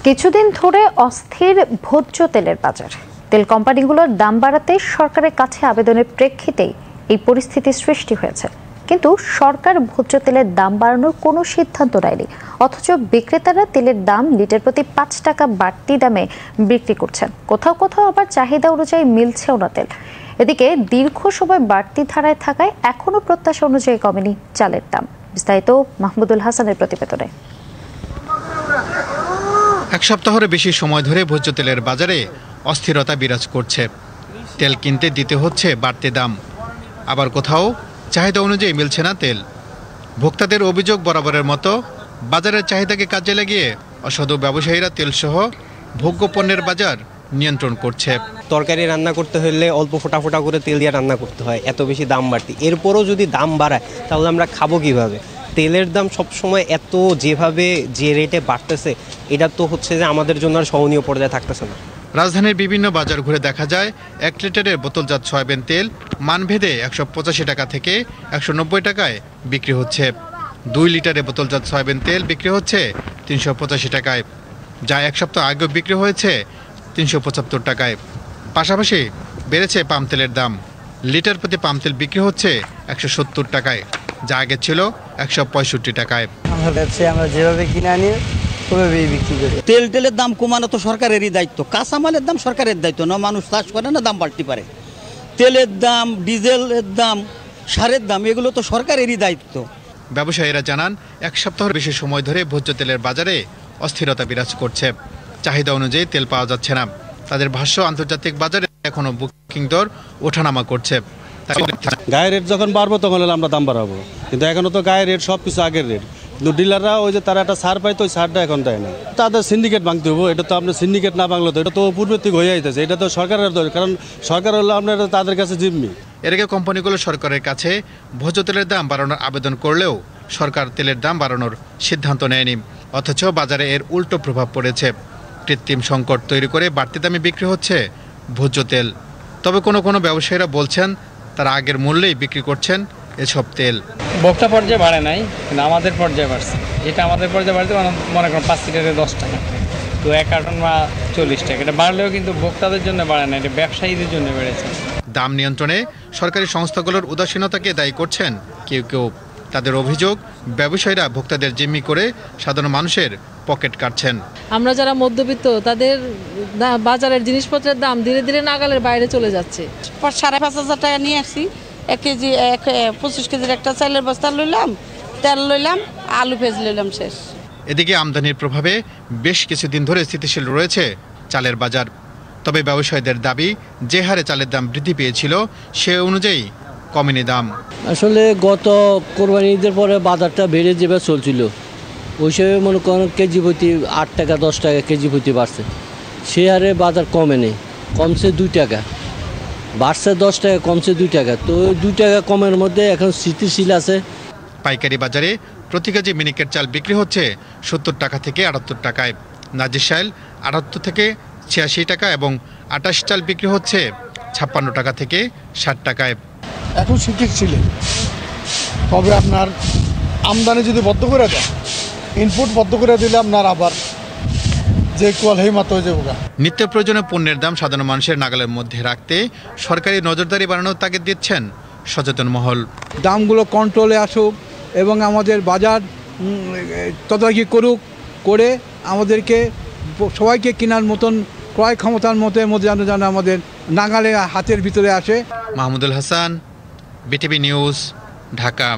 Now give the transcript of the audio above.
কিছুদিন ধরে অস্থির ভোজ্য তেলের বাজার। তেল কোম্পানিগুলোর দাম বাড়াতে সরকারের কাছে আবেদনের প্রেক্ষিতেই এই পরিস্থিতি সৃষ্টি হয়েছে। কিন্তু সরকার ভোজ্য তেলের দাম বাড়ানোর কোনো সিদ্ধান্ত নেয়নি, অথচ বিক্রেতারা তেলের দাম লিটার প্রতি 5 টাকা বাড়তি দামে বিক্রি করছেন। কোথাও কোথাও আবার চাহিদা অনুযায়ী মিলছেও না তেল। এদিকে দীর্ঘ সময় বাড়তি ধারায় থাকায় এখনো প্রত্যাশা অনুযায়ী কমেনি চালের দাম। বিস্তারিত মাহমুদুল হাসানের প্রতিবেদনে। এক সপ্তাহের বেশি সময় ধরে ভোজ্য তেলের বাজারে অস্থিরতা বিরাজ করছে। তেল কিনতে দিতে হচ্ছে বাড়তি দাম, আবার কোথাও চাহিদা অনুযায়ী মিলছে না তেল। ভোক্তাদের অভিযোগ, বরাবরের মতো বাজারের চাহিদাকে কাজে লাগিয়ে অসাধু ব্যবসায়ীরা তেলসহ ভোগ্য পণ্যের বাজার নিয়ন্ত্রণ করছে। তরকারি রান্না করতে হলে অল্প ফোটা ফোটা করে তেল দিয়ে রান্না করতে হয়, এত বেশি দাম বাড়তি। এরপরও যদি দাম বাড়ায় তাহলে আমরা খাবো কিভাবে? তেলের দাম সবসময় এত যেভাবে যে রেটে বাড়তেছে, এটা তো হচ্ছে যে আমাদের জন্য আর সহনীয় পর্যায়ে থাকতেছে না। রাজধানীর বিভিন্ন বাজার ঘুরে দেখা যায় 1 লিটারের বোতলজাত সয়াবিন তেল মানভেদে 185 টাকা থেকে 190 টাকায় বিক্রি হচ্ছে। 2 লিটারের বোতলজাত সয়াবিন তেল বিক্রি হচ্ছে 385 টাকায়, যা এক সপ্তাহ আগেও বিক্রি হয়েছে 375 টাকায়। পাশাপাশি বেড়েছে পাম তেলের দাম। লিটার প্রতি পাম তেল বিক্রি হচ্ছে 170 টাকায়, যা আগে ছিল 165 টাকায়। আমরা যেভাবে কিনে আনি বিক্রি করি। তেলের দাম কমানো তো সরকারেরই দায়িত্ব, কাঁচামালের দাম সরকারের দায়িত্ব না। মানুষ চাষ করে না, দাম বাড়তে পারে। তেলের দাম, ডিজেলের দাম, সারের দাম, এগুলো তো সরকারেরই দায়িত্ব। ব্যবসায়ীরা জানান, এক সপ্তাহের বেশি সময় ধরে ভোজ্য তেলের বাজারে অস্থিরতা বিরাজ করছে। চাহিদা অনুযায়ী তেল পাওয়া যাচ্ছে না। তাদের ভাষ্য, আন্তর্জাতিক বাজারে এখনো বুকিং দর ওঠানামা করছে। গায়ের রেট যখন বাড়বো তখন আমরা দাম বাড়াবো, কিন্তু এখনো তো গায়ের রেট সব কিছু আগের রেট। কিন্তু ডিলাররা ওই যে তারা একটা ছাড় পায়, তো ওই ছাড়টা এখন দেয় না। তাদের সিন্ডিকেট ভাঙতে হবো। এটা তো আপনার সিন্ডিকেট না ভাঙলে তো এটা তো পূর্বের থেকে হয়ে যাইতেছে। এটা তো সরকারের দরকার, কারণ সরকার হলো আপনার তাদের কাছে জিম্মি। এর আগে কোম্পানিগুলো সরকারের কাছে ভোজ্য তেলের দাম বাড়ানোর আবেদন করলেও সরকার তেলের দাম বাড়ানোর সিদ্ধান্ত নেয়নি। অথচ বাজারে এর উল্টো প্রভাব পড়েছে। কৃত্রিম সংকট তৈরি করে বাড়তি দামে বিক্রি হচ্ছে ভোজ্য তেল। তবে কোনো ব্যবসায়ীরা বলছেন তারা আগের মূল্যেই বিক্রি করছেন এসব তেল। ভোক্তা পর্যায়ে বাড়ে নাই, কিন্তু আমাদের পর্যায়ে বাড়ছে। এটা আমাদের পর্যায়ে বাড়তে মনে করেন 5 লিটারে 10 টাকা, তো 1 কার্টন বা 40 টাকা। এটা বাড়লেও কিন্তু ভোক্তাদের জন্য বাড়ে না, এটা ব্যবসায়ীদের জন্য বেড়েছে। দাম নিয়ন্ত্রণে সরকারি সংস্থাগুলোর উদাসীনতাকে দায়ী করছেন কেউ। তাদের অভিযোগ, ব্যবসায়ীরা ভোক্তাদের জিম্মি করে সাধারণ মানুষের পকেট কাটছেন। আমরা যারা মধ্যবিত্ত, তাদের বাজারের জিনিসপত্রের দাম ধীরে ধীরে নাগালের বাইরে চলে যাচ্ছে। 5,500 টাকা নিয়ে আসছি। 1 কেজি 25 কেজির একটা চালের বস্তা লইলাম, তেল লইলাম, আলু পেঁয়াজ লইলাম, শেষ। এদিকে আমদানির প্রভাবে বেশ কিছুদিন ধরে স্থিতিশীল রয়েছে চালের বাজার। তবে ব্যবসায়ীদের দাবি, যে হারে চালের দাম বৃদ্ধি পেয়েছিল সে অনুযায়ী কমেনি দাম। আসলে গত কোরবানি ঈদের পরে বাজারটা বেড়ে যেভাবে চলছিল, ওই হিসেবে মনে করেন কেজি প্রতি 8 টাকা 10 টাকা কেজি প্রতি বাড়ছে। সে হারে বাজার কমে নেই, কমছে 2 টাকা, বাড়ছে 10 টাকা, কমছে 2 টাকা। তো 2 টাকা কমের মধ্যে এখন স্থিতিশীল আছে। পাইকারি বাজারে প্রতি কেজি মিনিকেট চাল বিক্রি হচ্ছে 70 টাকা থেকে 78 টাকায়। নাজির চাল 78 থেকে 86 টাকা এবং 28 চাল বিক্রি হচ্ছে 56 টাকা থেকে 60 টাকায়। এখন শিক্ষিত ছিলেন, তবে আপনার আমদানি যদি বদ্ধ করে দেয়, ইনপুট বদ্ধ করে দিলে আপনার আবার যে কোয়াল হেই মাত্র হয়ে যাবে। নিত্য প্রয়োজনীয় পণ্যের দাম সাধারণ মানুষের নাগালের মধ্যে রাখতে সরকারি নজরদারি বাড়ানোর তাগিদ দিচ্ছেন সচেতন মহল। দামগুলো কন্ট্রোলে আসুক এবং আমাদের বাজার তদারকি করুক, করে আমাদেরকে সবাইকে কেনার মতন ক্রয় ক্ষমতার মধ্যে যেন আমাদের নাগালে হাতের ভিতরে আসে। Mahmudul Hasan, BTV news, Dhaka.